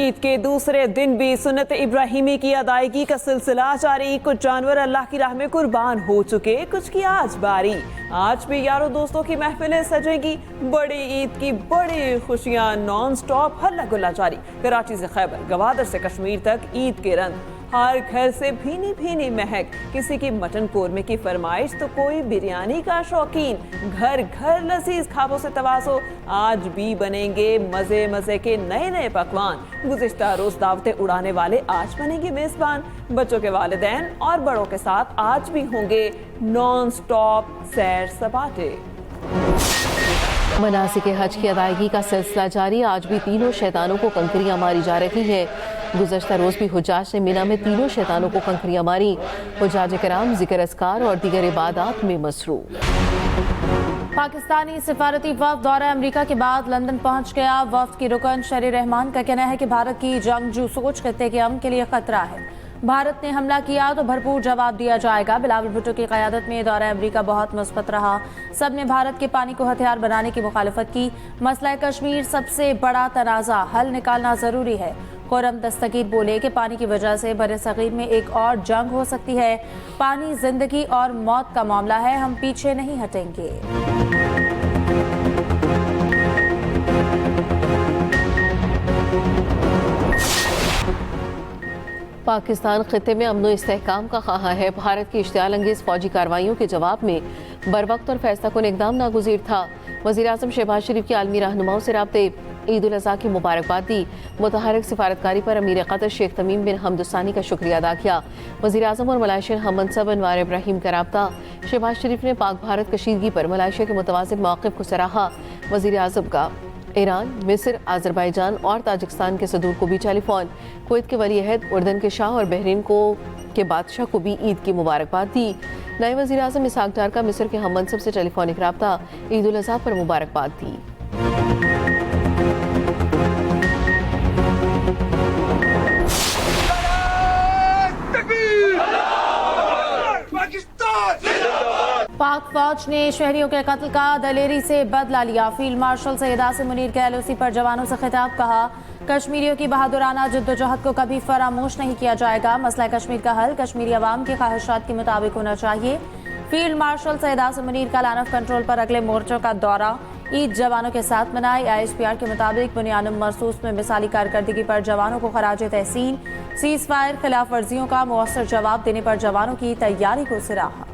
ईद के दूसरे दिन भी सुन्नत इब्राहिमी की अदायगी का सिलसिला जारी। कुछ जानवर अल्लाह की राह में कुर्बान हो चुके, कुछ की आज बारी। आज भी यारों दोस्तों की महफिलें सजेंगी। बड़ी ईद की बड़ी खुशियां नॉन स्टॉप, हल्ला गुल्ला जारी। कराची से खैबर, गवादर से कश्मीर तक ईद के रंग। हर घर से भीनी भीनी महक, किसी की मटन कोरमे की फरमाइश तो कोई बिरयानी का शौकीन। घर घर लजीज खाबों से तवाज़ो, आज भी बनेंगे मजे मजे के नए नए पकवान। गुज़िश्ता रोज दावतें उड़ाने वाले आज बनेंगे मेजबान। बच्चों के वालिदैन और बड़ों के साथ आज भी होंगे नॉन स्टॉप सैर सपाटे। मनासिक हज की अदायगी का सिलसिला जारी। आज भी तीनों शैतानों को कंकरियां मारी जा रही हैं। गुज़श्ता रोज भी हुज्जाज ने मिना में तीनों शैतानों को कंकरियां मारी। हुज्जाज कराम जिक्र अस्कार और दीगर इबादात में मसरूफ। पाकिस्तानी सिफारती वफ़द दौरा अमेरिका के बाद लंदन पहुंच गया। वफ़द की रुकन शरी रहमान का कहना है कि भारत की जंगजू सोच खत्ते के अमन के लिए खतरा है। भारत ने हमला किया तो भरपूर जवाब दिया जाएगा। बिलावल भुट्टो की क़यादत में दौरा अमेरिका बहुत मुस्बत रहा। सब ने भारत के पानी को हथियार बनाने की मुखालफत की। मसला कश्मीर सबसे बड़ा तनाज़ा, हल निकालना ज़रूरी है। खुर्रम दस्तगीर बोले कि पानी की वजह से बरे सगीर में एक और जंग हो सकती है। पानी जिंदगी और मौत का मामला है, हम पीछे नहीं हटेंगे। पाकिस्तान खित्ते में अमन इस्तेहकाम का ख्वाह है। भारत की इश्तियाल अंगेज फौजी कार्रवाइयों के जवाब में बर वक्त और फैसला कुन इक़दाम नागुज़ीर था। वज़ीर आज़म शहबाज शरीफ की आलमी रहनुमाओं से राब्ते, ईद उल अज़हा की मुबारकबाद दी। मुतहरक सिफारतकारी पर अमीर क़तर शेख तमीम बिन हमदुस्तानी का शुक्रिया अदा किया। वज़ीर आज़म और मलाइशियन हम मनसब अनवार इब्राहिम का राब्ता। शहबाज शरीफ ने पाक भारत कशीदगी पर मलाइशिया के मुतवाज़िन मौक़िफ़ को सराहा। वज़ीर आज़म का ईरान, मिस्र, आज़रबाईजान और ताजिकिस्तान के सदूर को भी टेलीफोन। कुवैत के वली अहद, उर्दन के शाह और बहरीन के बादशाह को भी ईद की मुबारकबाद दी। नए वज़ीर आज़म इसहाक डार का मिस्र के हम मनसब से टेलीफोनिक राब्ता, ईद उल अज़हा पर मुबारकबाद दी। पाक फौज ने शहरियों के कत्ल का दलेरी से बदला लिया। फील्ड मार्शल सैयद आसिम मुनीर के एलओसी पर जवानों से खिताब, कहा कश्मीरियों की बहादुराना जद्दोजहद को कभी फरामोश नहीं किया जाएगा। मसला कश्मीर का हल कश्मीरी अवाम की ख्वाहिशात के मुताबिक होना चाहिए। फील्ड मार्शल सैयद आसिम मुनीर का लान ऑफ कंट्रोल पर अगले मोर्चों का दौरा ईद जवानों के साथ मनाई। ISPR के मुताबिक बुनियानुम मरसूस में मिसाली कारकर्दगी पर जवानों को खराज तहसीन। सीज फायर खिलाफ वर्जियों का मुअस्सर जवाब देने पर जवानों की तैयारी को सराहा।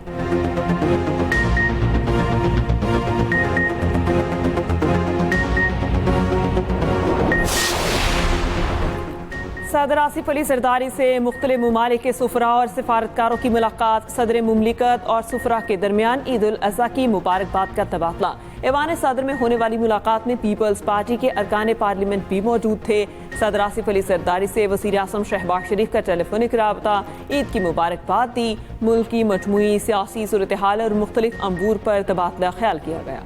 सदर आसिफ अली जरदारी से मुख्तलिफ ममालिक के सुफरा और सिफारतकारों की मुलाकात। सदर मुमलिकत और सुफरा के दरमियान ईद उल अज़हा की मुबारकबाद का तबादला। ऐवान सदर में होने वाली मुलाकात में पीपल्स पार्टी के अरकान पार्लियामेंट भी मौजूद थे। सदर आसिफ अली जरदारी से वज़ीर आज़म शहबाज शरीफ का टेलीफोनिक राबता, ईद की मुबारकबाद दी। मुल्क की मजमूई सियासी सूरत हाल और मुख्तलिफ अमूर पर तबादला ख्याल किया गया।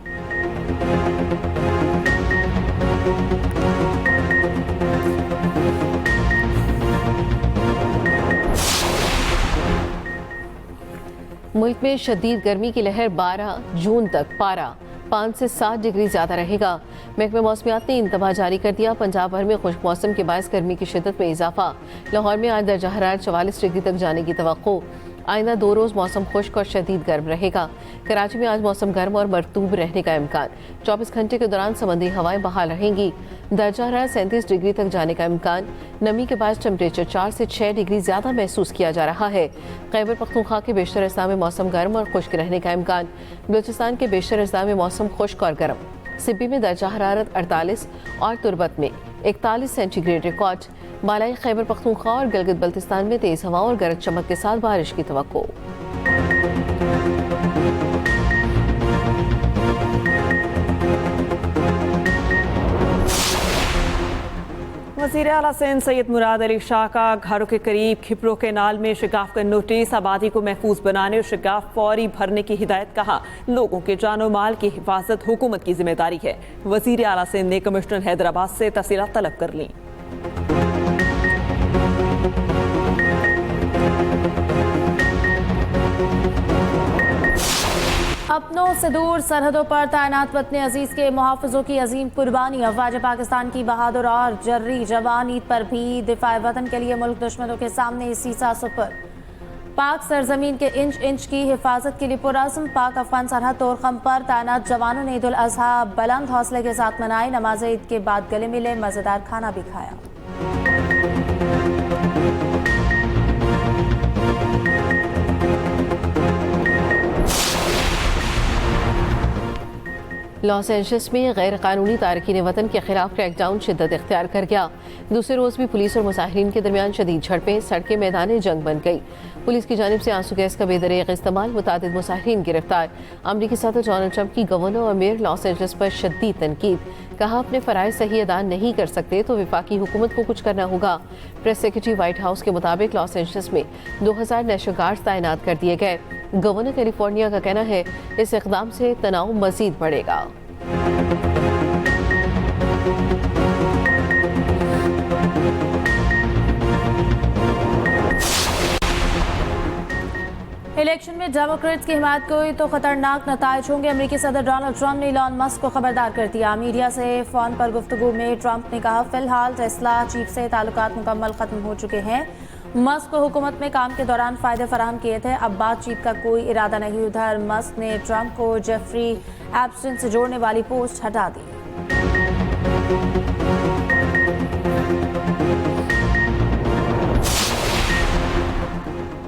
मुल्क में शदीद गर्मी की लहर 12 जून तक पारा 5 से 7 डिग्री ज़्यादा रहेगा। महकमे मौसमियात ने इंतबाह जारी कर दिया। पंजाब भर में खुश्क मौसम के बायस गर्मी की शिद्दत में इजाफा। लाहौर में आज दर्जा हरारत 44 डिग्री तक जाने की तवक्को। आइंदा 2 रोज़ मौसम खुश्क और शदीद गर्म रहेगा। कराची में आज मौसम गर्म और मरतूब रहने का इम्कान। 24 घंटे के दौरान समुद्री हवाएं बहाल रहेंगी। दर्जा हरारत 37 डिग्री तक जाने का इम्कान। नमी के बाद टेम्परेचर 4 से 6 डिग्री ज़्यादा महसूस किया जा रहा है। खैबर पख्तूनख्वा के बेशतर अजला में मौसम गर्म और खुश्क रहने का इम्कान। बलूचिस्तान के बेशतर अजला में मौसम खुश्क और गर्म। सिब्बी में दर्जा हरारत 48 और तुरबत में 41 सेंटीग्रेड रिकॉर्ड। मालाई खैबर पख्तूनख्वा और गिलगित बल्तिस्तान में तेज हवा और गरज चमक के साथ बारिश की तवक्को। वज़ीर आला सिंध सैयद मुराद अली शाह का घरों के करीब खिपरों के नाल में शिगाफ का नोटिस। आबादी को महफूज बनाने और शिगाफ फौरी भरने की हिदायत, कहा लोगों के जानो माल की हिफाजत हुकूमत की जिम्मेदारी है। वज़ीर आला सिंध ने कमिश्नर हैदराबाद से तफसीलात तलब कर ली। अपनों से दूर सरहदों पर तैनात वतन अजीज के मुहाफिजों की अजीम कुर्बानी। अफवाज पाकिस्तान की बहादुर और जर्री जवान ईद पर भी दिफाए वतन के लिए मुल्क दुश्मनों के सामने सीसा सुपर। पाक सरजमीन के इंच इंच की हिफाजत के लिए पुरअज़्म पाक अफगान सरहद तोरखम पर तैनात जवानों ने ईद उल अज़हा बुलंद हौसले के साथ मनाई। नमाज ईद के बाद गले मिले, मज़ेदार खाना भी खाया। लॉस एंजल्स में गैर कानूनी तारकीन वतन के खिलाफ क्रैकडाउन शिद्दत इख्तियार कर गया। दूसरे रोज भी पुलिस और मुजाहिरीन के दरमियान शदीद झड़पें, सड़कें मैदान जंग बन गई। पुलिस की जानिब से आंसू गैस का बेदरेग इस्तेमाल, मुतादिद मुजाहिरीन गिरफ्तार। अमरीकी सदर डोनाल्ड ट्रंप की गवर्नर और मेयर लॉस एंजल्स पर शदीद तनकीद, कहा अपने फ़राइज़ सही अदा नहीं कर सकते तो विफाकी हुकूमत को कुछ करना होगा। प्रेस सेक्रेटरी व्हाइट हाउस के मुताबिक लॉस एंजल्स में 2000 नेशनल गार्ड्स तैनात कर दिए गए। गवर्नर कैलिफोर्निया का कहना है इस इक़दाम से तनाव मजीद बढ़ेगा। इलेक्शन में डेमोक्रेट्स की हिमायत को तो खतरनाक नताइज होंगे। अमेरिकी सदर डोनाल्ड ट्रंप ने इलॉन मस्क को खबरदार कर दिया। मीडिया से फोन पर गुफ्तगू में ट्रंप ने कहा फिलहाल टेस्ला चीफ से ताल्लुकात मुकम्मल खत्म हो चुके हैं। मस्क को हुकूमत में काम के दौरान फायदे फराहम किए थे, अब बातचीत का कोई इरादा नहीं। उधर मस्क ने ट्रंप को जेफरी एप्स्टीन से जोड़ने वाली पोस्ट हटा दी।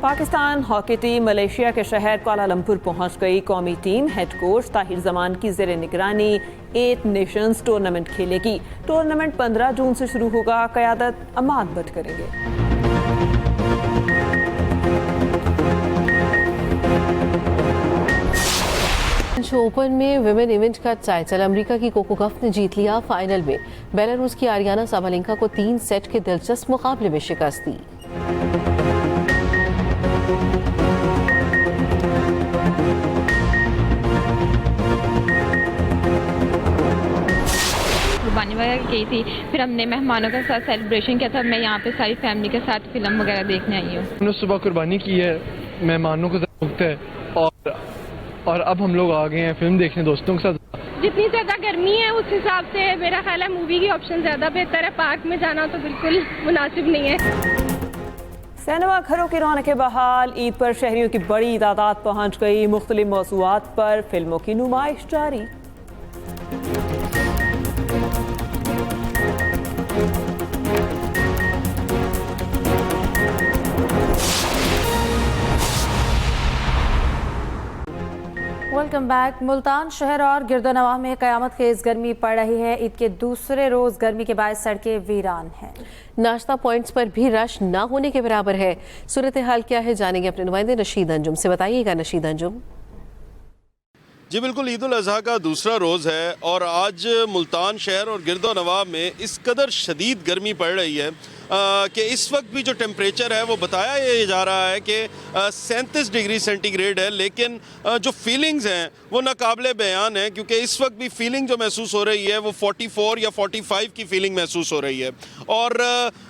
पाकिस्तान हॉकी टीम मलेशिया के शहर कुआलालंपुर पहुंच गई। कौमी team head coach Tahir Zaman की ज़ेर निगरानी 8 नेशंस टूर्नामेंट खेलेगी। टूर्नामेंट 15 जून से शुरू होगा। क़यादत अमाद भट्ट करेंगे। ओपन में विमेन इवेंट का टाइटल अमेरिका की कोको गफ ने जीत लिया। फाइनल में बेलारूस की आरियाना साबालेंका को 3 सेट के दिलचस्प मुकाबले में शिकस्त दी। कुर्बानी वगैरह की थी, फिर हमने मेहमानों के साथ सेलिब्रेशन किया था। मैं यहाँ पे सारी फैमिली के साथ फिल्म वगैरह देखने आई हूँ। हमने सुबह कुर्बानी की है, मेहमानों को मुक्त है और अब हम लोग आ गए हैं फिल्म देखने दोस्तों के साथ। जितनी ज़्यादा गर्मी है उस हिसाब से मेरा ख्याल है मूवी की ऑप्शन ज़्यादा बेहतर है। पार्क में जाना तो बिल्कुल मुनासिब नहीं है। सिनेमा घरों की रौनक बहाल। ईद पर शहरियों की बड़ी तादाद पहुंच गई। मुख्तलिफ मौज़ूआत पर फिल्मों की नुमाइश जारी। Welcome back. मुल्तान शहर और गिरदोनवाह में कयामत खेज गर्मी पड़ रही है। ईद के दूसरे रोज गर्मी के बाद सड़कें वीरान हैं। नाश्ता पॉइंट्स पर भी रश ना होने के बराबर है। सूरत हाल क्या है जानेंगे अपने नुमाइंदे नशीद अंजुम से। बताइएगा नशीद अंजुम। जी बिल्कुल, ईद उल अज़हा का दूसरा रोज़ है और आज मुल्तान शहर और गिरदोनवाह में इस कदर शदीद गर्मी पड़ रही है कि इस वक्त भी जो टेम्परेचर है वो बताया ये जा रहा है कि 37 डिग्री सेंटीग्रेड है, लेकिन जो फीलिंग्स हैं वो नाकाबिले बयान है, क्योंकि इस वक्त भी फीलिंग जो महसूस हो रही है वो 44 या 45 की फीलिंग महसूस हो रही है। और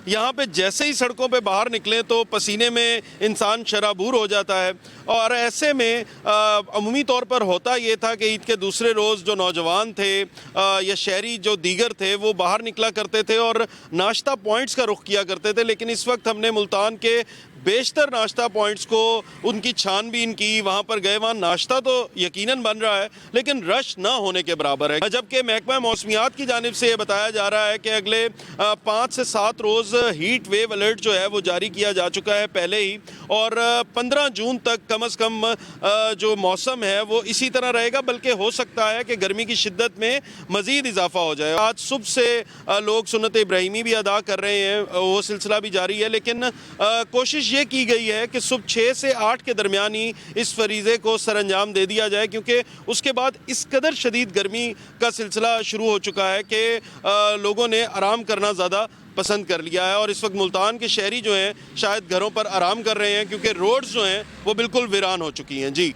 यहाँ पे जैसे ही सड़कों पे बाहर निकलें तो पसीने में इंसान शराबूर हो जाता है। और ऐसे में अमूमी तौर पर होता ये था कि ईद के दूसरे रोज़ जो नौजवान थे या शहरी जो दीगर थे वो बाहर निकला करते थे और नाश्ता पॉइंट्स का रुख किया करते थे, लेकिन इस वक्त हमने मुल्तान के बेशतर नाश्ता पॉइंट्स को उनकी छानबीन की, वहाँ पर गए, वहाँ नाश्ता तो यकीनन बन रहा है लेकिन रश ना होने के बराबर है। जबकि महकमा मौसमियात की जानिब से ये बताया जा रहा है कि अगले 5 से 7 रोज़ हीट वेव अलर्ट जो है वो जारी किया जा चुका है पहले ही, और 15 जून तक कम अज़ कम जो मौसम है वो इसी तरह रहेगा, बल्कि हो सकता है कि गर्मी की शिद्दत में मज़ीद इजाफा हो जाए। आज सुबह से लोग सुन्नत इब्राहिमी भी अदा कर रहे हैं, वो सिलसिला भी जारी है, लेकिन कोशिश ये की गई है कि सुबह 6 से 8 के दरमियान ही इस फरीज़े को सरअंजाम दे दिया जाए, क्योंकि उसके बाद इस कदर शदीद गर्मी का सिलसिला शुरू हो चुका है कि लोगों ने आराम करना ज़्यादा पसंद कर लिया है। और इस वक्त मुल्तान के शहरी जो हैं शायद घरों पर आराम कर रहे हैं, क्योंकि रोड्स जो हैं वो बिल्कुल वीरान हो चुकी हैं। जी।